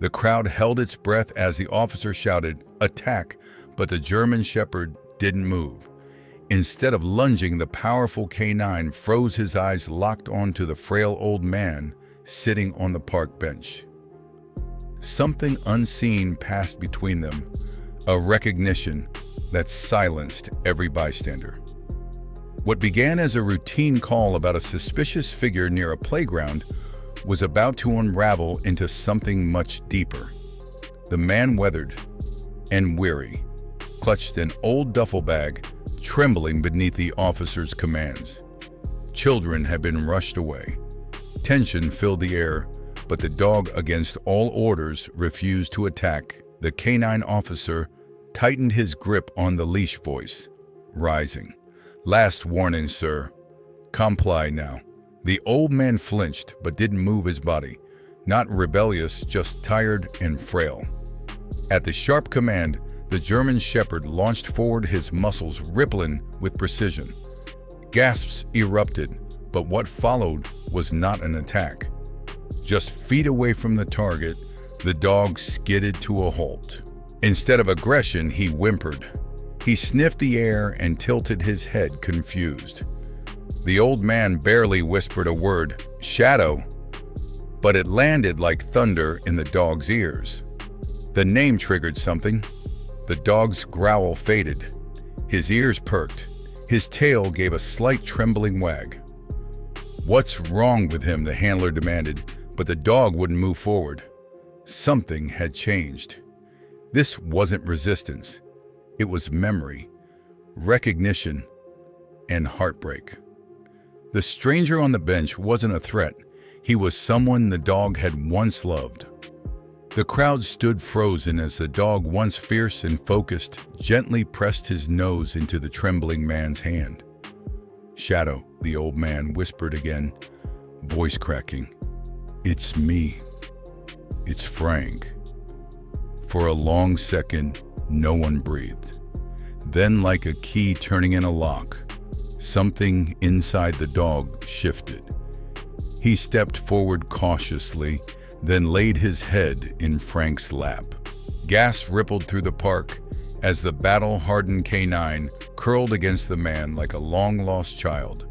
The crowd held its breath as the officer shouted, "Attack!" but the German Shepherd didn't move. Instead of lunging, the powerful canine froze, his eyes locked onto the frail old man sitting on the park bench. Something unseen passed between them, a recognition that silenced every bystander. What began as a routine call about a suspicious figure near a playground was about to unravel into something much deeper. The man, weathered and weary, clutched an old duffel bag, trembling beneath the officer's commands. Children had been rushed away. Tension filled the air, but the dog, against all orders, refused to attack. The canine officer tightened his grip on the leash, voice rising. "Last warning, sir. Comply now." The old man flinched but didn't move his body. Not rebellious, just tired and frail. At the sharp command, the German Shepherd launched forward, his muscles rippling with precision. Gasps erupted, but what followed was not an attack. Just feet away from the target, the dog skidded to a halt. Instead of aggression, he whimpered. He sniffed the air and tilted his head, confused. The old man barely whispered a word, "Shadow," but it landed like thunder in the dog's ears. The name triggered something. The dog's growl faded. His ears perked. His tail gave a slight trembling wag. "What's wrong with him?" the handler demanded, but the dog wouldn't move forward. Something had changed. This wasn't resistance. It was memory, recognition, and heartbreak. The stranger on the bench wasn't a threat. He was someone the dog had once loved. The crowd stood frozen as the dog, once fierce and focused, gently pressed his nose into the trembling man's hand. "Shadow," the old man whispered again, voice cracking. "It's me. It's Frank." For a long second, no one breathed. Then, like a key turning in a lock, something inside the dog shifted. He stepped forward cautiously, then laid his head in Frank's lap. Gas rippled through the park as the battle-hardened canine curled against the man like a long-lost child.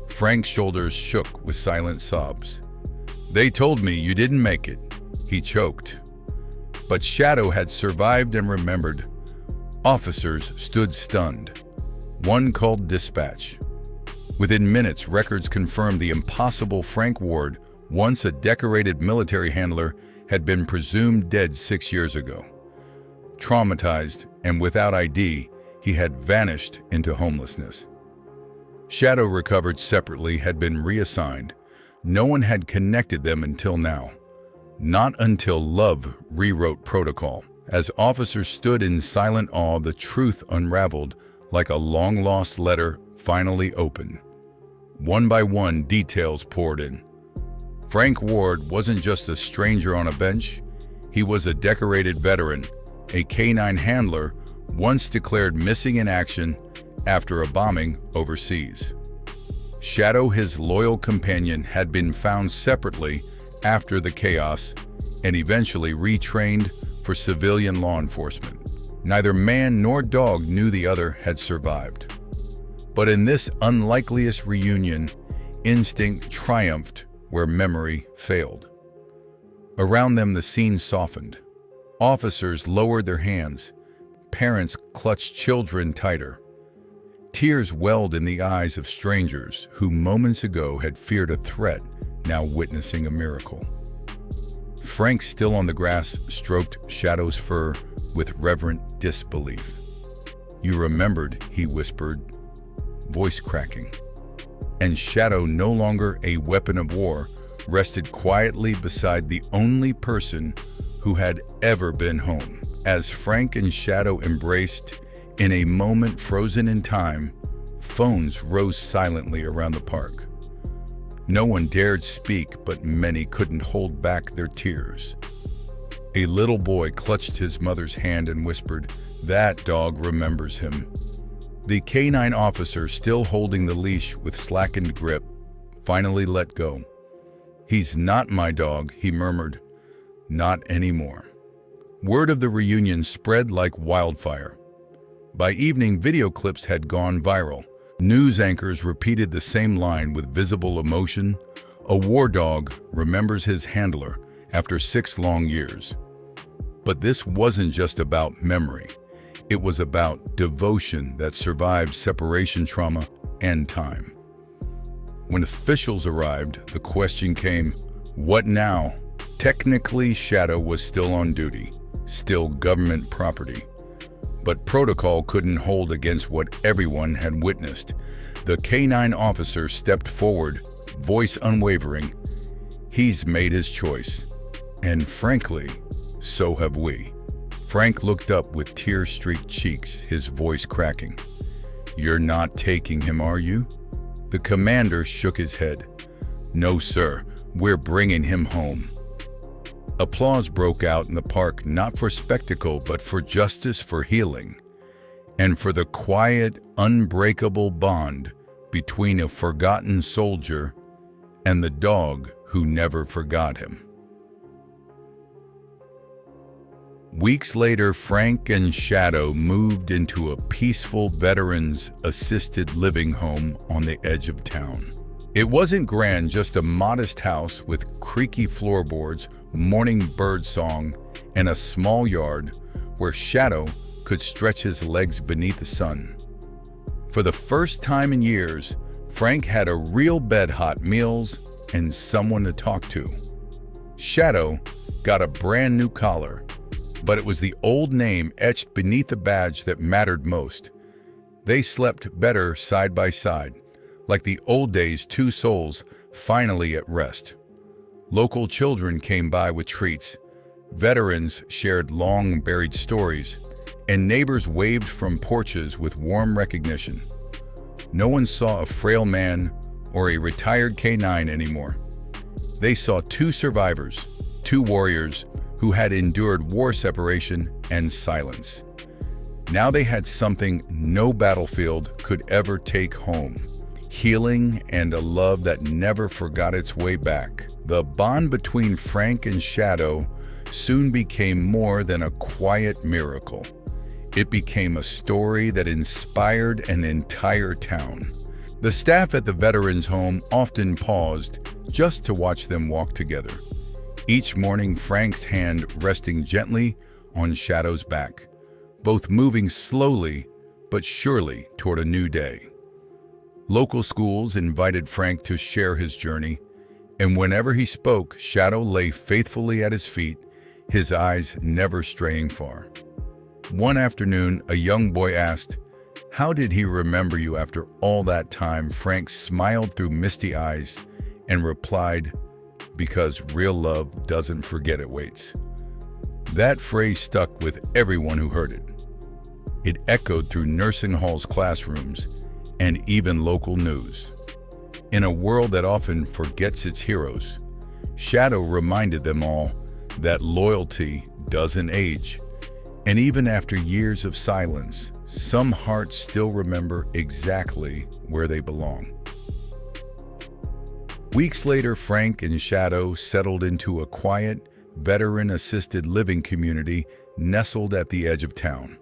Frank's shoulders shook with silent sobs. "They told me you didn't make it," he choked. But Shadow had survived and remembered. Officers stood stunned. One called dispatch. Within minutes, records confirmed the impossible. Frank Ward, once a decorated military handler, had been presumed dead 6 years ago. Traumatized and without ID, he had vanished into homelessness. Shadow, recovered separately, had been reassigned. No one had connected them until now. Not until love rewrote protocol. As officers stood in silent awe, the truth unraveled like a long-lost letter finally opened. One by one, details poured in. Frank Ward wasn't just a stranger on a bench. He was a decorated veteran, a canine handler once declared missing in action after a bombing overseas. Shadow, his loyal companion, had been found separately after the chaos and eventually retrained for civilian law enforcement. Neither man nor dog knew the other had survived. But in this unlikeliest reunion, instinct triumphed where memory failed. Around them, the scene softened. Officers lowered their hands. Parents clutched children tighter. Tears welled in the eyes of strangers who moments ago had feared a threat, now witnessing a miracle. Frank, still on the grass, stroked Shadow's fur with reverent disbelief. "You remembered," he whispered, voice cracking. And Shadow, no longer a weapon of war, rested quietly beside the only person who had ever been home. As Frank and Shadow embraced, in a moment frozen in time, phones rose silently around the park. No one dared speak, but many couldn't hold back their tears. A little boy clutched his mother's hand and whispered, "That dog remembers him." The canine officer, still holding the leash with slackened grip, finally let go. "He's not my dog," he murmured. Not anymore. Word of the reunion spread like wildfire. By evening, video clips had gone viral. News anchors repeated the same line with visible emotion. A war dog remembers his handler after 6 long years. But this wasn't just about memory. It was about devotion that survived separation trauma and time. When officials arrived, the question came, what now? Technically, Shadow was still on duty, still government property. But protocol couldn't hold against what everyone had witnessed. The K-9 officer stepped forward, voice unwavering. He's made his choice. And frankly, so have we. Frank looked up with tear-streaked cheeks, his voice cracking. You're not taking him, are you? The commander shook his head. No, sir, we're bringing him home. Applause broke out in the park, not for spectacle, but for justice, for healing, and for the quiet, unbreakable bond between a forgotten soldier and the dog who never forgot him. Weeks later, Frank and Shadow moved into a peaceful veterans-assisted living home on the edge of town. It wasn't grand, just a modest house with creaky floorboards, morning bird song, and a small yard where Shadow could stretch his legs beneath the sun. For the first time in years, Frank had a real bed, hot meals, and someone to talk to. Shadow got a brand new collar, but it was the old name etched beneath the badge that mattered most. They slept better side by side, like the old days, two souls finally at rest. Local children came by with treats, veterans shared long-buried stories, and neighbors waved from porches with warm recognition. No one saw a frail man or a retired K-9 anymore. They saw two survivors, two warriors who had endured war, separation, and silence. Now they had something no battlefield could ever take home. Healing and a love that never forgot its way back. The bond between Frank and Shadow soon became more than a quiet miracle. It became a story that inspired an entire town. The staff at the veterans' home often paused just to watch them walk together. Each morning, Frank's hand resting gently on Shadow's back, both moving slowly but surely toward a new day. Local schools invited Frank to share his journey, and whenever he spoke, Shadow lay faithfully at his feet, his eyes never straying far. One afternoon, a young boy asked, "How did he remember you after all that time?" Frank smiled through misty eyes and replied, "Because real love doesn't forget, it waits." That phrase stuck with everyone who heard it. It echoed through nursing halls, classrooms, and even local news. In a world that often forgets its heroes, Shadow reminded them all that loyalty doesn't age. And even after years of silence, some hearts still remember exactly where they belong. Weeks later, Frank and Shadow settled into a quiet, veteran-assisted living community nestled at the edge of town.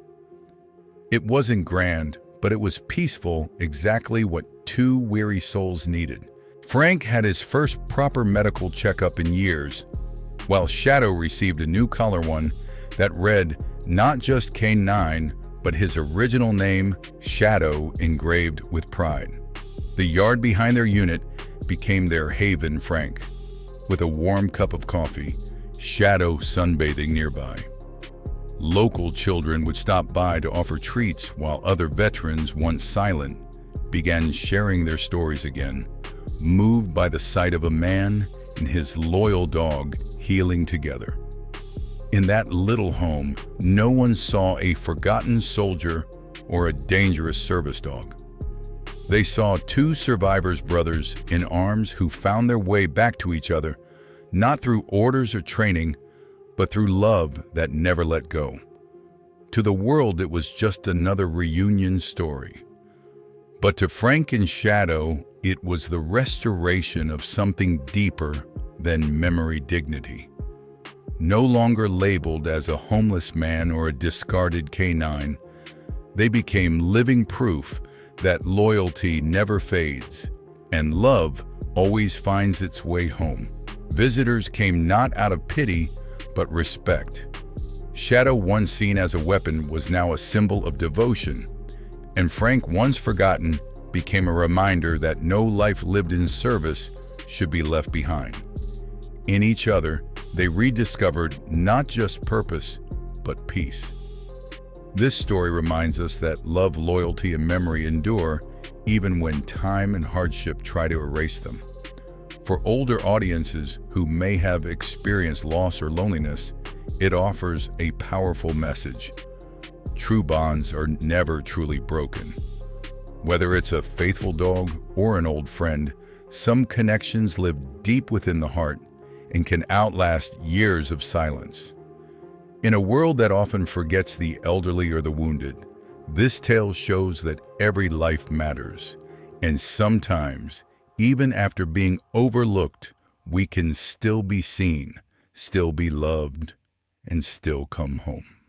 It wasn't grand, but it was peaceful, exactly what two weary souls needed. Frank had his first proper medical checkup in years, while Shadow received a new collar, one that read not just K-9, but his original name, Shadow, engraved with pride. The yard behind their unit became their haven. Frank, with a warm cup of coffee, Shadow sunbathing nearby. Local children would stop by to offer treats, while other veterans, once silent, began sharing their stories again, moved by the sight of a man and his loyal dog healing together. In that little home, no one saw a forgotten soldier or a dangerous service dog. They saw two survivors' brothers in arms who found their way back to each other, not through orders or training, but through love that never let go. To the world, it was just another reunion story. But to Frank and Shadow, it was the restoration of something deeper than memory, dignity. No longer labeled as a homeless man or a discarded canine, they became living proof that loyalty never fades and love always finds its way home. Visitors came not out of pity, but respect. Shadow, once seen as a weapon, was now a symbol of devotion, and Frank, once forgotten, became a reminder that no life lived in service should be left behind. In each other, they rediscovered not just purpose, but peace. This story reminds us that love, loyalty, and memory endure even when time and hardship try to erase them. For older audiences who may have experienced loss or loneliness, it offers a powerful message. True bonds are never truly broken. Whether it's a faithful dog or an old friend, some connections live deep within the heart and can outlast years of silence. In a world that often forgets the elderly or the wounded, this tale shows that every life matters, and sometimes, even after being overlooked, we can still be seen, still be loved, and still come home.